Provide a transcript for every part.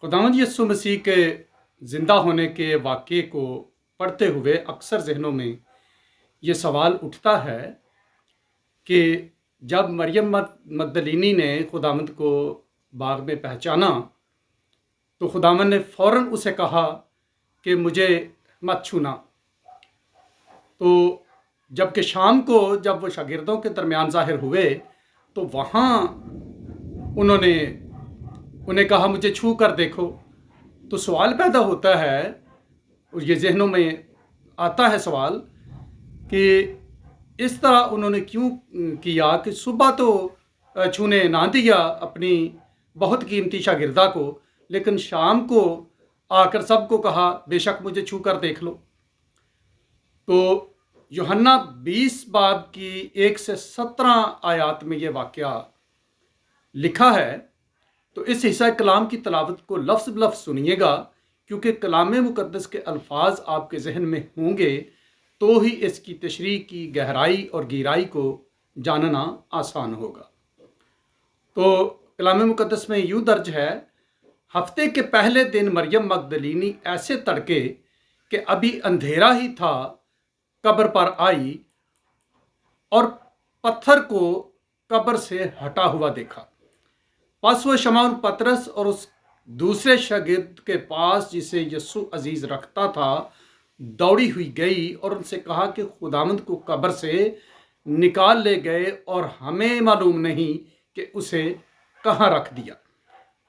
खुदावंद यीशु मसीह के ज़िंदा होने के वाक़ये को पढ़ते हुए अक्सर ज़हनों में ये सवाल उठता है कि जब मरियम मगदलीनी ने खुदावंद को बाग में पहचाना तो खुदावंद ने फ़ौरन उसे कहा कि मुझे मत छूना। तो जबकि शाम को जब वो शागिर्दों के दरमियान ज़ाहिर हुए तो वहाँ उन्होंने उन्हें कहा मुझे छू कर देखो। तो सवाल पैदा होता है और ये जहनों में आता है सवाल कि इस तरह उन्होंने क्यों किया कि सुबह तो छूने ना दिया अपनी बहुत कीमती शागिर्दा को, लेकिन शाम को आकर सबको कहा बेशक मुझे छू कर देख लो। तो यूहन्ना 20 बाब की 1 से 17 आयात में ये वाक़या लिखा है। तो इस हिस्सा कलाम की तलावत को लफ्ज़ ब लफ्ज़ सुनिएगा, क्योंकि कलाम मुक़द्दस के अल्फाज आपके जहन में होंगे तो ही इसकी तशरीह की गहराई और गहराई को जानना आसान होगा। तो कलाम मुक़द्दस में यूँ दर्ज है, हफ्ते के पहले दिन मरियम मगदलीनी ऐसे तड़के कि अभी अंधेरा ही था कब्र पर आई और पत्थर को कब्र से हटा हुआ देखा। बस वो शमौन पतरस और उस दूसरे शागिर्द के पास जिसे यस्सु अजीज रखता था दौड़ी हुई गई और उनसे कहा कि खुदावंद को कब्र से निकाल ले गए और हमें मालूम नहीं कि उसे कहाँ रख दिया।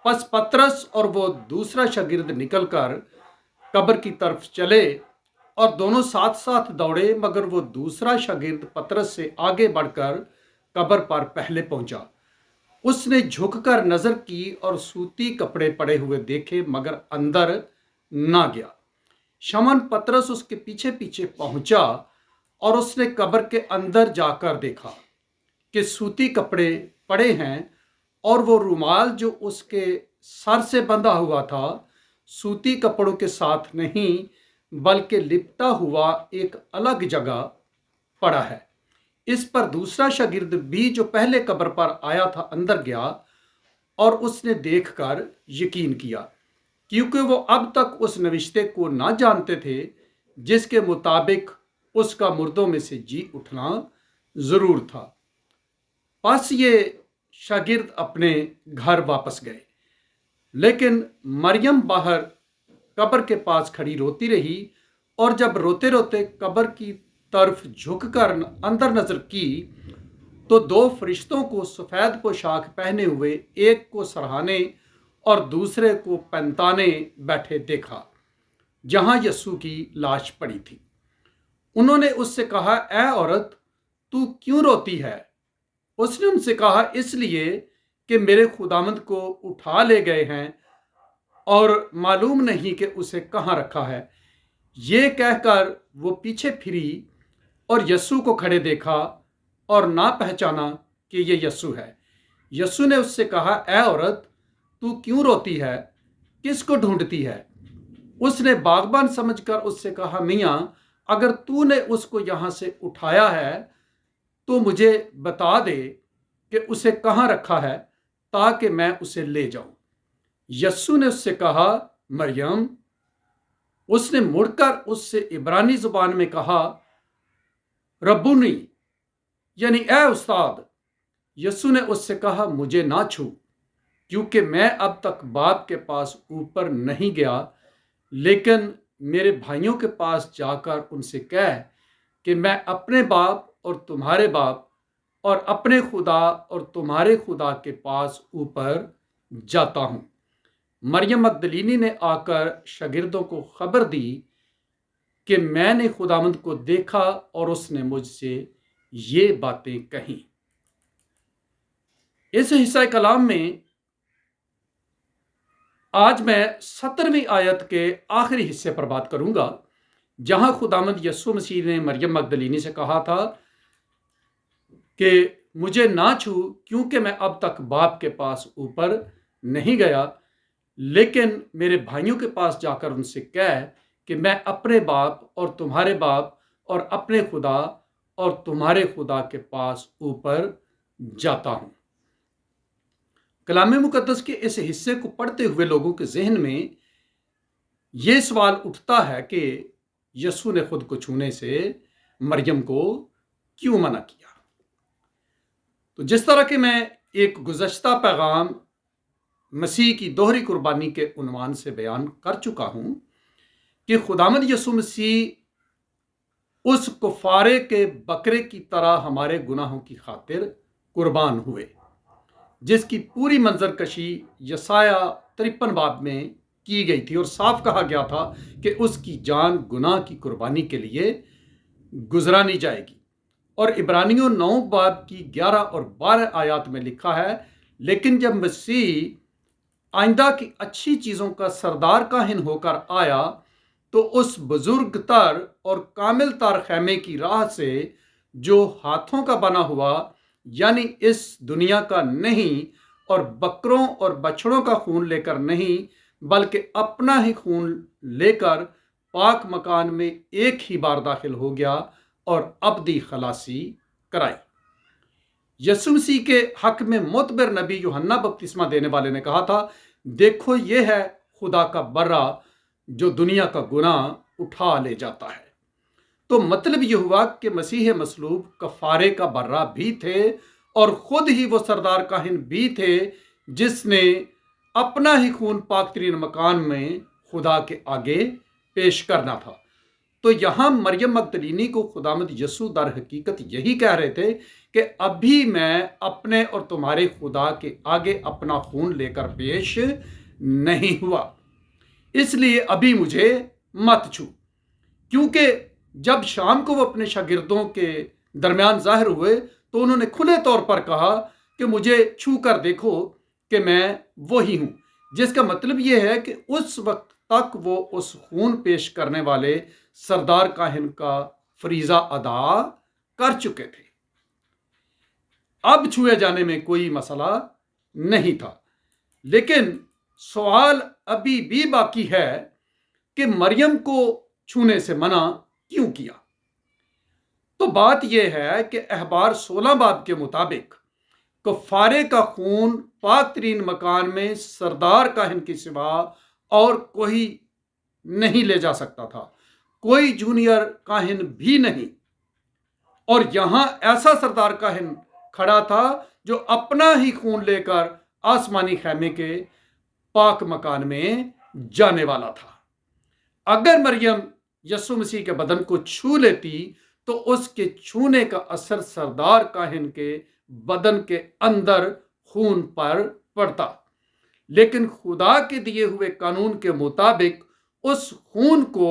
बस पतरस और वो दूसरा शागिर्द निकलकर कब्र की तरफ चले और दोनों साथ साथ दौड़े, मगर वो दूसरा शागिर्द पतरस से आगे बढ़कर कब्र पर पहले पहुंचा। उसने झुककर नजर की और सूती कपड़े पड़े हुए देखे, मगर अंदर ना गया। शमौन पतरस उसके पीछे पीछे पहुंचा और उसने कब्र के अंदर जाकर देखा कि सूती कपड़े पड़े हैं और वो रुमाल जो उसके सर से बंधा हुआ था सूती कपड़ों के साथ नहीं बल्कि लिपटा हुआ एक अलग जगह पड़ा है। इस पर दूसरा शागिर्द भी जो पहले कब्र पर आया था अंदर गया और उसने देखकर यकीन किया, क्योंकि वो अब तक उस नविश्ते को ना जानते थे जिसके मुताबिक उसका मुर्दों में से जी उठना ज़रूर था। बस ये शागिर्द अपने घर वापस गए, लेकिन मरियम बाहर कब्र के पास खड़ी रोती रही और जब रोते रोते कब्र की तरफ झुककर अंदर नजर की तो दो फरिश्तों को सफ़ेद पोशाक पहने हुए, एक को सरहाने और दूसरे को पैंताने बैठे देखा जहां यस्सु की लाश पड़ी थी। उन्होंने उससे कहा, ऐ औरत, तू क्यों रोती है? उसने उनसे कहा, इसलिए कि मेरे खुदावंद को उठा ले गए हैं और मालूम नहीं कि उसे कहाँ रखा है। ये कहकर वो पीछे फिरी और यस्सु को खड़े देखा और ना पहचाना कि ये यस्सु है। यस्सु ने उससे कहा, ऐ औरत, तू क्यों रोती है? किसको ढूंढती है? उसने बागबान समझकर उससे कहा, मियाँ, अगर तूने उसको यहाँ से उठाया है तो मुझे बता दे कि उसे कहाँ रखा है ताकि मैं उसे ले जाऊं। यस्सु ने उससे कहा, मरियम। उसने मुड़कर उससे इब्रानी जुबान में कहा, रब्बुनी, यानी ए उस्ताद। यस्सु ने उससे कहा, मुझे ना छू, क्योंकि मैं अब तक बाप के पास ऊपर नहीं गया, लेकिन मेरे भाइयों के पास जाकर उनसे कह कि मैं अपने बाप और तुम्हारे बाप और अपने खुदा और तुम्हारे खुदा के पास ऊपर जाता हूँ। मरियम मगदलीनी ने आकर शागिर्दों को खबर दी कि मैंने खुदावंद को देखा और उसने मुझसे ये बातें कही। इस हिस्सा कलाम में आज मैं 17वीं आयत के आखिरी हिस्से पर बात करूंगा, जहां खुदावंद यस्सु मसीह ने मरियम मगदलीनी से कहा था कि मुझे ना छू, क्योंकि मैं अब तक बाप के पास ऊपर नहीं गया, लेकिन मेरे भाइयों के पास जाकर उनसे कह कि मैं अपने बाप और तुम्हारे बाप और अपने खुदा और तुम्हारे खुदा के पास ऊपर जाता हूं। کلام مقدس کے اس حصے کو پڑھتے ہوئے لوگوں کے ذہن میں یہ سوال اٹھتا ہے کہ یسوع نے خود کو چھونے سے مریم کو کیوں منع کیا؟ تو جس طرح کہ میں ایک گزشتہ پیغام مسیح کی دوہری قربانی کے عنوان سے بیان کر چکا ہوں کہ خداوند یسوع مسیح اس کفارے کے بکرے کی طرح ہمارے گناہوں کی خاطر قربان ہوئے، جس کی پوری منظر کشی یسایہ 53 باب میں کی گئی تھی، اور صاف کہا گیا تھا کہ اس کی جان گناہ کی قربانی کے لیے گزرانی جائے گی۔ اور عبرانیوں 9 باب کی 11 اور 12 آیات میں لکھا ہے، لیکن جب مسیح آئندہ کی اچھی چیزوں کا سردار کاہن ہو کر آیا تو اس بزرگ تر اور کامل تر خیمے کی راہ سے، جو ہاتھوں کا بنا ہوا یعنی اس دنیا کا نہیں، اور بکروں اور بچڑوں کا خون لے کر نہیں بلکہ اپنا ہی خون لے کر پاک مکان میں ایک ہی بار داخل ہو گیا اور ابدی خلاصی کرائی۔ یسوع مسیح کے حق میں معتبر نبی یوحنا بپتسمہ دینے والے نے کہا تھا، دیکھو یہ ہے خدا کا برہ جو دنیا کا گناہ اٹھا لے جاتا ہے۔ تو مطلب یہ ہوا کہ مسیح مصلوب کفارے کا برہ بھی تھے اور خود ہی وہ سردار کاہن بھی تھے جس نے اپنا ہی خون پاک ترین مکان میں خدا کے آگے پیش کرنا تھا۔ تو یہاں مریم مگدلینی کو خداوند یسوع در حقیقت یہی کہہ رہے تھے کہ ابھی میں اپنے اور تمہارے خدا کے آگے اپنا خون لے کر پیش نہیں ہوا، اس لیے ابھی مجھے مت چھو۔ کیونکہ جب شام کو وہ اپنے شاگردوں کے درمیان ظاہر ہوئے تو انہوں نے کھلے طور پر کہا کہ مجھے چھو کر دیکھو کہ میں وہی ہوں، جس کا مطلب یہ ہے کہ اس وقت تک وہ اس خون پیش کرنے والے سردار کاہن کا فریضہ ادا کر چکے تھے۔ اب چھوئے جانے میں کوئی مسئلہ نہیں تھا، لیکن سوال ابھی بھی باقی ہے کہ مریم کو چھونے سے منع کیوں کیا؟ تو بات یہ ہے کہ اخبار 16 باب کے مطابق کفارے کا خون پاک ترین مکان میں سردار کاہن کے سوا اور کوئی نہیں لے جا سکتا تھا، کوئی جونیئر کاہن بھی نہیں۔ اور یہاں ایسا سردار کاہن کھڑا تھا جو اپنا ہی خون لے کر آسمانی خیمے کے پاک مکان میں جانے والا تھا۔ اگر مریم یسوع مسیح کے بدن کو چھو لیتی تو اس کے چھونے کا اثر سردار کاہن کے بدن کے اندر خون پر پڑتا، لیکن خدا کے دیے ہوئے قانون کے مطابق اس خون کو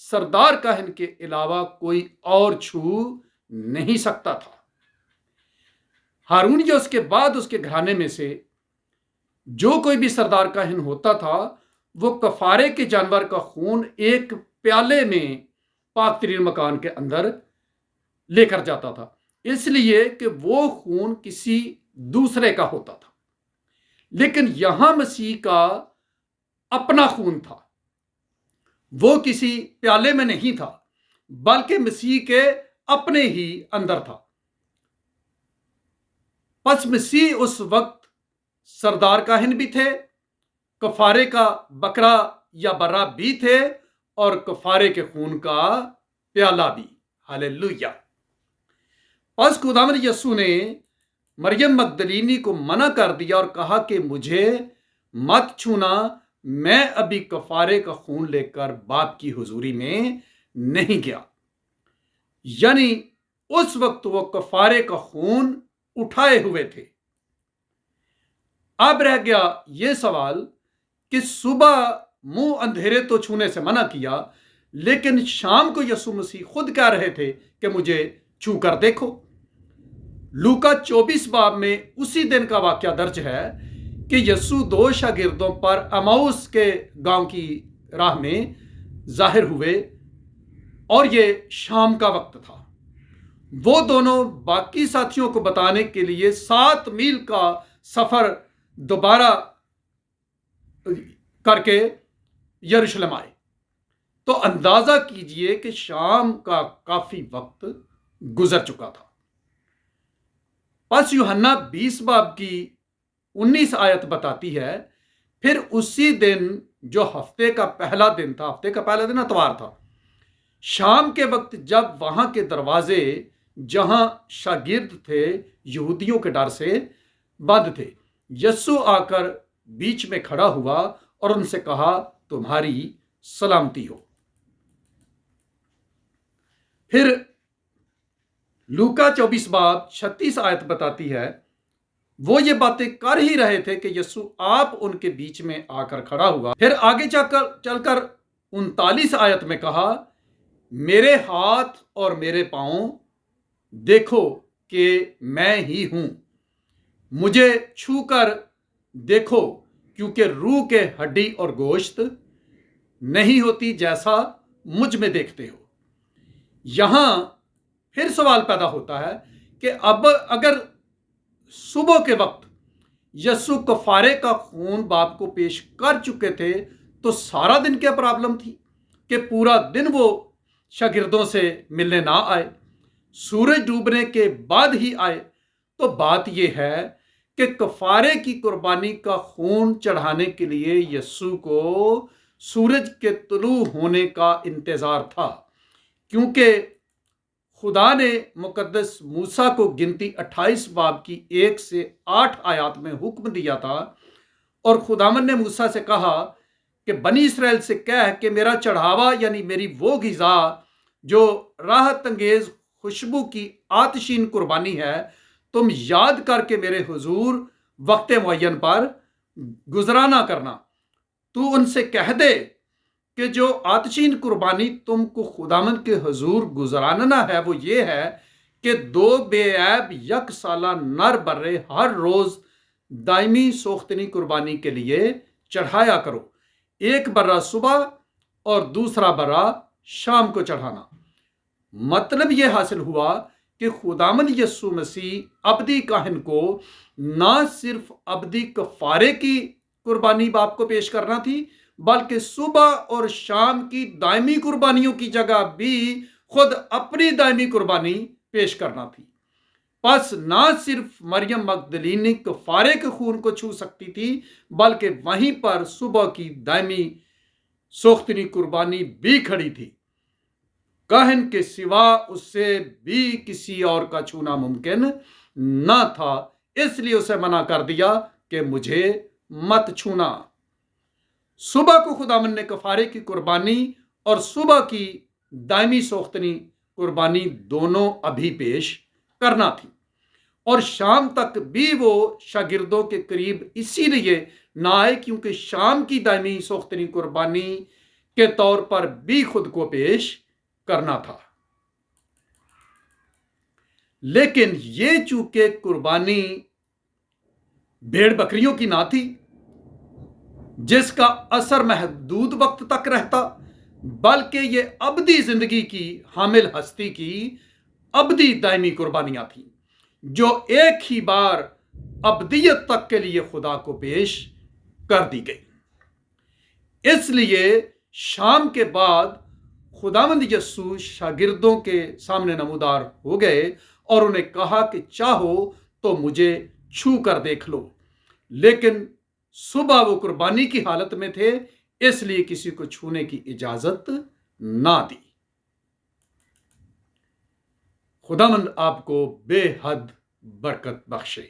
سردار کاہن کے علاوہ کوئی اور چھو نہیں سکتا تھا۔ ہارون یا اس کے بعد اس کے گھرانے میں سے جو کوئی بھی سردار کاہن ہوتا تھا وہ کفارے کے جانور کا خون ایک پیالے میں پاک ترین مکان کے اندر لے کر جاتا تھا، اس لیے کہ وہ خون کسی دوسرے کا ہوتا تھا۔ لیکن یہاں مسیح کا اپنا خون تھا، وہ کسی پیالے میں نہیں تھا بلکہ مسیح کے اپنے ہی اندر تھا۔ پس مسیح اس وقت سردار کاہن بھی تھے، کفارے کا بکرا یا برہ بھی تھے، اور کفارے کے خون کا پیالہ بھی۔ ہاللیلویہ۔ پس خداوند یسوع نے مریم مگدلینی کو منع کر دیا اور کہا کہ مجھے مت چھونا، میں ابھی کفارے کا خون لے کر باپ کی حضوری میں نہیں گیا۔ یعنی اس وقت وہ کفارے کا خون اٹھائے ہوئے تھے۔ اب رہ گیا یہ سوال کہ صبح منہ اندھیرے تو چھونے سے منع کیا، لیکن شام کو یسوع مسیح خود کہہ رہے تھے کہ مجھے چھو کر دیکھو۔ لوکا 24 باب میں اسی دن کا واقعہ درج ہے کہ یسوع 2 شاگردوں پر اماؤس کے گاؤں کی راہ میں ظاہر ہوئے، اور یہ شام کا وقت تھا۔ وہ دونوں باقی ساتھیوں کو بتانے کے لیے 7 میل کا سفر دوبارہ کر کے یروشلم آئے۔ تو اندازہ کیجئے کہ شام کا کافی وقت گزر چکا تھا۔ پس یوحنا 20 باب کی 19 आयत बताती है, फिर उसी दिन जो हफ्ते का पहला दिन था, हफ्ते का पहला दिन इतवार था, शाम के वक्त जब वहां के दरवाजे जहां शागिर्द थे यहूदियों के डर से बंद थे, यस्सु आकर बीच में खड़ा हुआ और उनसे कहा, तुम्हारी सलामती हो। फिर लूका 24 बाब 36 आयत बताती है, वो ये बातें कर ही रहे थे कि यस्सु आप उनके बीच में आकर खड़ा हुआ। फिर आगे चलकर 39 आयत में कहा, मेरे हाथ और मेरे पांव देखो कि मैं ही हूं, मुझे छूकर देखो, क्योंकि रूह के हड्डी और गोश्त नहीं होती जैसा मुझ में देखते हो। यहां फिर सवाल पैदा होता है कि अब अगर सुबह के वक्त यस्सु कफारे का खून बाप को पेश कर चुके थे, तो सारा दिन क्या प्रॉब्लम थी कि पूरा दिन वो शागिर्दों से मिलने ना आए, सूरज डूबने के बाद ही आए? तो बात यह है कि कफारे की कुर्बानी का खून चढ़ाने के लिए यस्सु को सूरज के तुलू होने का इंतजार था, क्योंकि खुदा ने मुकद्दस मूसा को गिनती 28 बाब की 1 से 8 आयत में हुक्म दिया था, और खुदावन ने मूसा से कहा कि बनी इसराइल से कह कि मेरा चढ़ावा यानी मेरी वो ग़िज़ा जो राहत अंगेज खुशबू की आतशीन कुर्बानी है, तुम याद करके मेरे हुजूर वक्त मुअय्यन पर गुजराना करना। तू उनसे कह दे कि जो आतशीन कुर्बानी तुमको खुदावंद के हुजूर गुजराना है वो ये है कि 2 बेऐब यक साला नर बर्रे हर रोज दायमी सोख्तनी कुर्बानी के लिए चढ़ाया करो, एक बर्रा सुबह और दूसरा बर्रा शाम को चढ़ाना। मतलब ये हासिल हुआ कि खुदावंद यस्सु मसीह अब्दी काहिन को ना सिर्फ अब्दी कफारे की कुर्बानी बाप को पेश करना थी, बल्कि सुबह और शाम की दायमी कुर्बानियों की जगह भी खुद अपनी दायमी कुर्बानी पेश करना थी। बस ना सिर्फ मरियम मगदलीनी कफारे के खून को छू सकती थी, बल्कि वहीं पर सुबह की दायमी सोख्तनी कुर्बानी भी खड़ी थी। काहिन के सिवा उससे भी किसी और का छूना मुमकिन ना था, इसलिए उसे मना कर दिया कि मुझे मत छूना। सुबह को खुदावंद ने कफारे की कुर्बानी और सुबह की दायमी सोख्तनी कुर्बानी दोनों अभी पेश करना थी, और शाम तक भी वो शागिर्दों के करीब इसीलिए ना आए क्योंकि शाम की दायमी सोख्तनी कुर्बानी के तौर पर भी खुद को पेश करना था। लेकिन ये चूंकि कुर्बानी भेड़ बकरियों की ना थी जिसका असर महदूद वक्त तक रहता, बल्कि ये अबदी जिंदगी की हामिल हस्ती की अबदी दायमी कुर्बानियां थी जो एक ही बार अबदियत तक के लिए खुदा को पेश कर दी गई। इसलिए शाम के बाद खुदावंद यस्सु शागिर्दों के सामने नमूदार हो गए और उन्हें कहा कि चाहो तो मुझे छू कर देख लो, लेकिन सुबह वो कुर्बानी की हालत में थे, इसलिए किसी को छूने की इजाजत ना दी। खुदावंद आपको बेहद बरकत बख्शे।